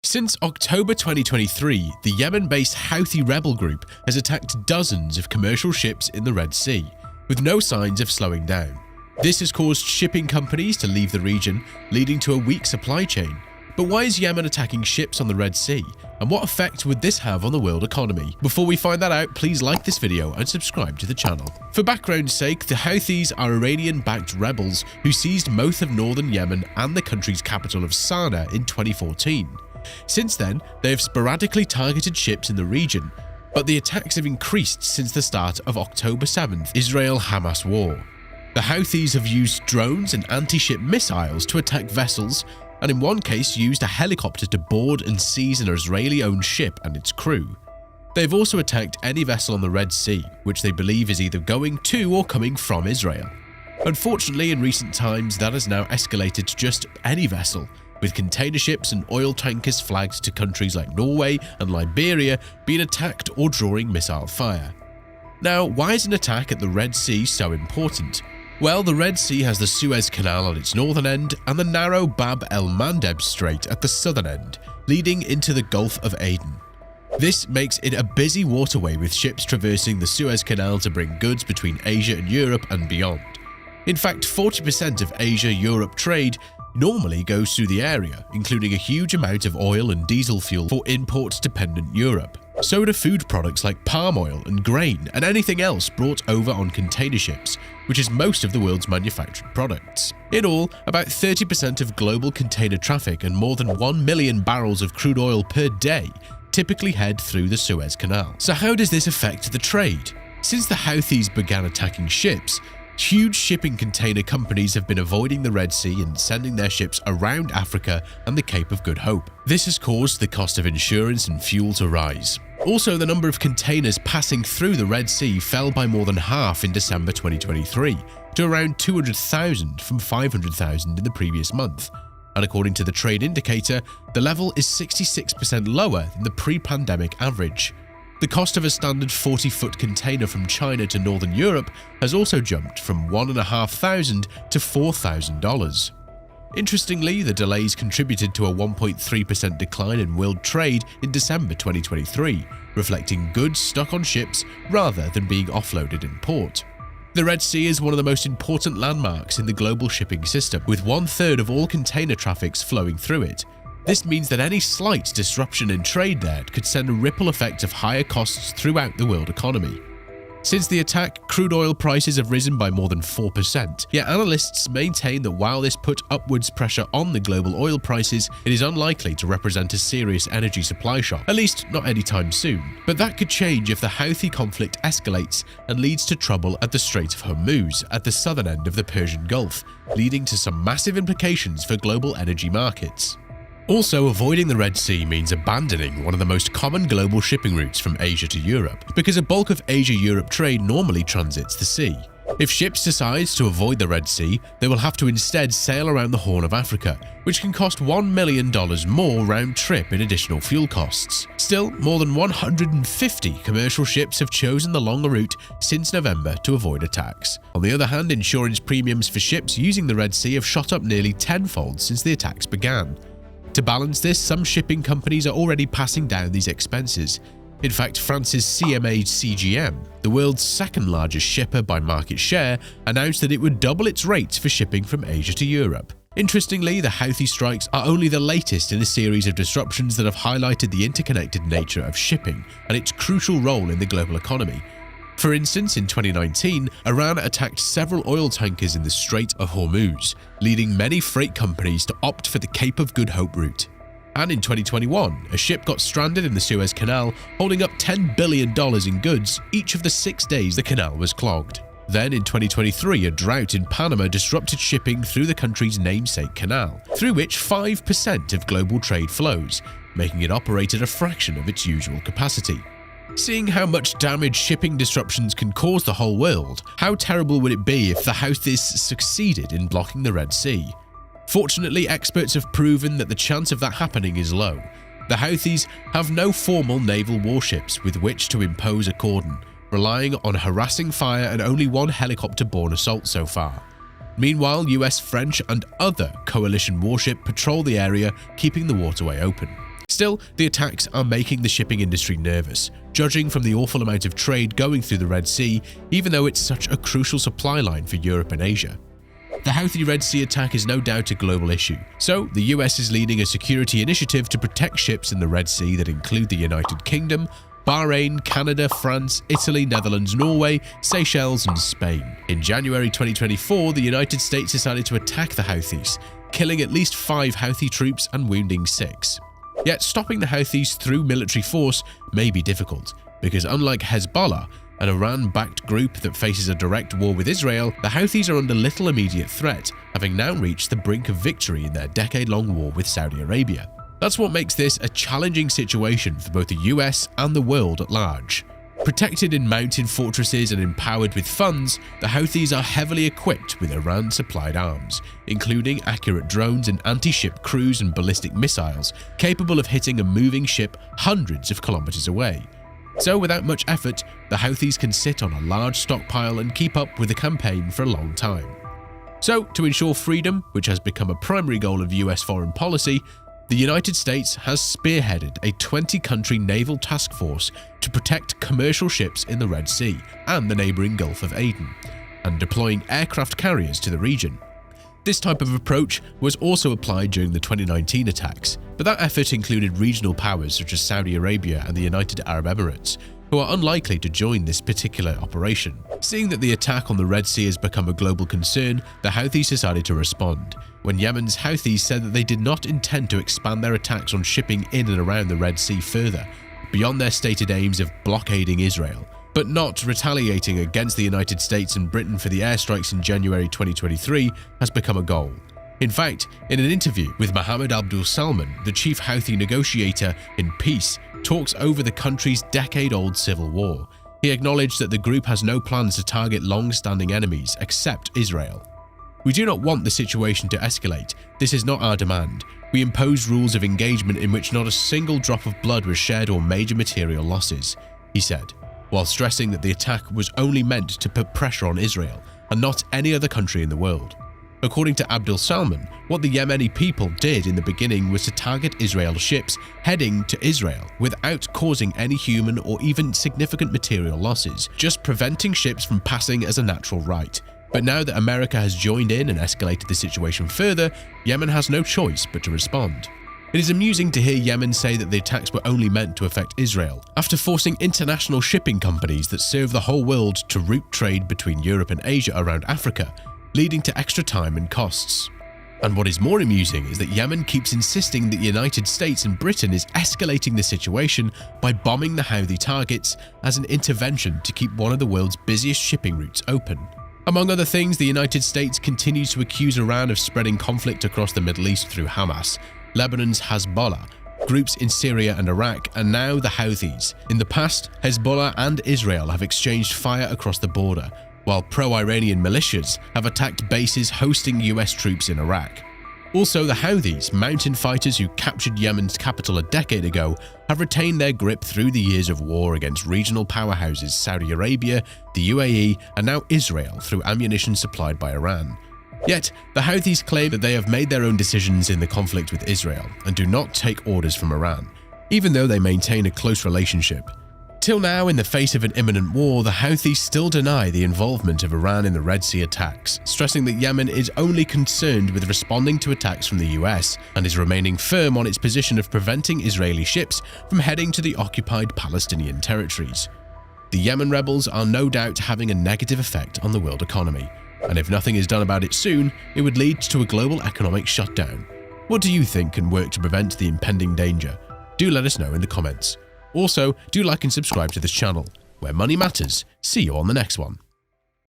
Since October 2023, the Yemen-based Houthi rebel group has attacked dozens of commercial ships in the Red Sea, with no signs of slowing down. This has caused shipping companies to leave the region, leading to a weak supply chain. But why is Yemen attacking ships on the Red Sea? And what effect would this have on the world economy? Before we find that out, please like this video and subscribe to the channel. For background's sake, the Houthis are Iranian-backed rebels who seized most of northern Yemen and the country's capital of Sana'a in 2014. Since then, they have sporadically targeted ships in the region, but the attacks have increased since the start of October 7th Israel-Hamas war. The Houthis have used drones and anti-ship missiles to attack vessels, and in one case used a helicopter to board and seize an Israeli-owned ship and its crew. They have also attacked any vessel on the Red Sea, which they believe is either going to or coming from Israel. Unfortunately, in recent times, that has now escalated to just any vessel, with container ships and oil tankers flagged to countries like Norway and Liberia being attacked or drawing missile fire. Now, why is an attack at the Red Sea so important? Well, the Red Sea has the Suez Canal on its northern end and the narrow Bab el-Mandeb Strait at the southern end, leading into the Gulf of Aden. This makes it a busy waterway with ships traversing the Suez Canal to bring goods between Asia and Europe and beyond. In fact, 40% of Asia-Europe trade normally goes through the area, including a huge amount of oil and diesel fuel for import-dependent Europe. So do food products like palm oil and grain and anything else brought over on container ships, which is most of the world's manufactured products. In all, about 30% of global container traffic and more than 1 million barrels of crude oil per day typically head through the Suez Canal. So how does this affect the trade? Since the Houthis began attacking ships, huge shipping container companies have been avoiding the Red Sea and sending their ships around Africa and the Cape of Good Hope. This has caused the cost of insurance and fuel to rise. Also, the number of containers passing through the Red Sea fell by more than half in December 2023 to around 200,000 from 500,000 in the previous month. And according to the trade indicator, the level is 66% lower than the pre-pandemic average. The cost of a standard 40-foot container from China to northern Europe has also jumped from $1,500 to $4,000. Interestingly, the delays contributed to a 1.3% decline in world trade in December 2023, reflecting goods stuck on ships rather than being offloaded in port. The Red Sea is one of the most important landmarks in the global shipping system, with 1/3 of all container traffics flowing through it. This means that any slight disruption in trade there could send a ripple effect of higher costs throughout the world economy. Since the attack, crude oil prices have risen by more than 4%, yet analysts maintain that while this put upwards pressure on the global oil prices, it is unlikely to represent a serious energy supply shock, at least not anytime soon. But that could change if the Houthi conflict escalates and leads to trouble at the Strait of Hormuz at the southern end of the Persian Gulf, leading to some massive implications for global energy markets. Also, avoiding the Red Sea means abandoning one of the most common global shipping routes from Asia to Europe, because a bulk of Asia-Europe trade normally transits the sea. If ships decide to avoid the Red Sea, they will have to instead sail around the Horn of Africa, which can cost $1 million more round trip in additional fuel costs. Still, more than 150 commercial ships have chosen the longer route since November to avoid attacks. On the other hand, insurance premiums for ships using the Red Sea have shot up nearly tenfold since the attacks began. To balance this, some shipping companies are already passing down these expenses. In fact, France's CMA CGM, the world's second largest shipper by market share, announced that it would double its rates for shipping from Asia to Europe. Interestingly, the Houthi strikes are only the latest in a series of disruptions that have highlighted the interconnected nature of shipping and its crucial role in the global economy. For instance, in 2019, Iran attacked several oil tankers in the Strait of Hormuz, leading many freight companies to opt for the Cape of Good Hope route. And in 2021, a ship got stranded in the Suez Canal, holding up $10 billion in goods each of the 6 days the canal was clogged. Then in 2023, a drought in Panama disrupted shipping through the country's namesake canal, through which 5% of global trade flows, making it operate at a fraction of its usual capacity. Seeing how much damage shipping disruptions can cause the whole world, how terrible would it be if the Houthis succeeded in blocking the Red Sea? Fortunately, experts have proven that the chance of that happening is low. The Houthis have no formal naval warships with which to impose a cordon, relying on harassing fire and only one helicopter-borne assault so far. Meanwhile, US, French and other coalition warship patrol the area, keeping the waterway open. Still, the attacks are making the shipping industry nervous, judging from the awful amount of trade going through the Red Sea, even though it's such a crucial supply line for Europe and Asia. The Houthi Red Sea attack is no doubt a global issue, so the US is leading a security initiative to protect ships in the Red Sea that include the United Kingdom, Bahrain, Canada, France, Italy, Netherlands, Norway, Seychelles, and Spain. In January 2024, the United States decided to attack the Houthis, killing at least 5 Houthi troops and wounding 6. Yet stopping the Houthis through military force may be difficult, because unlike Hezbollah, an Iran-backed group that faces a direct war with Israel, the Houthis are under little immediate threat, having now reached the brink of victory in their decade-long war with Saudi Arabia. That's what makes this a challenging situation for both the US and the world at large. Protected in mountain fortresses and empowered with funds, the Houthis are heavily equipped with Iran-supplied arms, including accurate drones and anti-ship cruise and ballistic missiles capable of hitting a moving ship hundreds of kilometers away. So without much effort, the Houthis can sit on a large stockpile and keep up with the campaign for a long time. So, to ensure freedom, which has become a primary goal of US foreign policy, the United States has spearheaded a 20-country naval task force to protect commercial ships in the Red Sea and the neighbouring Gulf of Aden, and deploying aircraft carriers to the region. This type of approach was also applied during the 2019 attacks, but that effort included regional powers such as Saudi Arabia and the United Arab Emirates, who are unlikely to join this particular operation. Seeing that the attack on the Red Sea has become a global concern, the Houthis decided to respond, when Yemen's Houthis said that they did not intend to expand their attacks on shipping in and around the Red Sea further, beyond their stated aims of blockading Israel, but not retaliating against the United States and Britain for the airstrikes in January 2023 has become a goal. In fact, in an interview with Mohammed Abdul Salman, the chief Houthi negotiator in peace, talks over the country's decade-old civil war. He acknowledged that the group has no plans to target long-standing enemies except Israel. "We do not want the situation to escalate. This is not our demand. We imposed rules of engagement in which not a single drop of blood was shed or major material losses," he said, while stressing that the attack was only meant to put pressure on Israel and not any other country in the world. According to Abdul Salman, what the Yemeni people did in the beginning was to target Israeli ships heading to Israel without causing any human or even significant material losses, just preventing ships from passing as a natural right. But now that America has joined in and escalated the situation further, Yemen has no choice but to respond. It is amusing to hear Yemen say that the attacks were only meant to affect Israel, after forcing international shipping companies that serve the whole world to route trade between Europe and Asia around Africa, leading to extra time and costs. And what is more amusing is that Yemen keeps insisting that the United States and Britain is escalating the situation by bombing the Houthi targets as an intervention to keep one of the world's busiest shipping routes open. Among other things, the United States continues to accuse Iran of spreading conflict across the Middle East through Hamas, Lebanon's Hezbollah, groups in Syria and Iraq, and now the Houthis. In the past, Hezbollah and Israel have exchanged fire across the border, while pro-Iranian militias have attacked bases hosting US troops in Iraq. Also, the Houthis, mountain fighters who captured Yemen's capital a decade ago, have retained their grip through the years of war against regional powerhouses Saudi Arabia, the UAE, and now Israel through ammunition supplied by Iran. Yet, the Houthis claim that they have made their own decisions in the conflict with Israel and do not take orders from Iran, even though they maintain a close relationship. Till now, in the face of an imminent war, the Houthis still deny the involvement of Iran in the Red Sea attacks, stressing that Yemen is only concerned with responding to attacks from the US and is remaining firm on its position of preventing Israeli ships from heading to the occupied Palestinian territories. The Yemen rebels are no doubt having a negative effect on the world economy, and if nothing is done about it soon, it would lead to a global economic shutdown. What do you think can work to prevent the impending danger? Do let us know in the comments. Also, do like and subscribe to this channel. Where money matters. See you on the next one.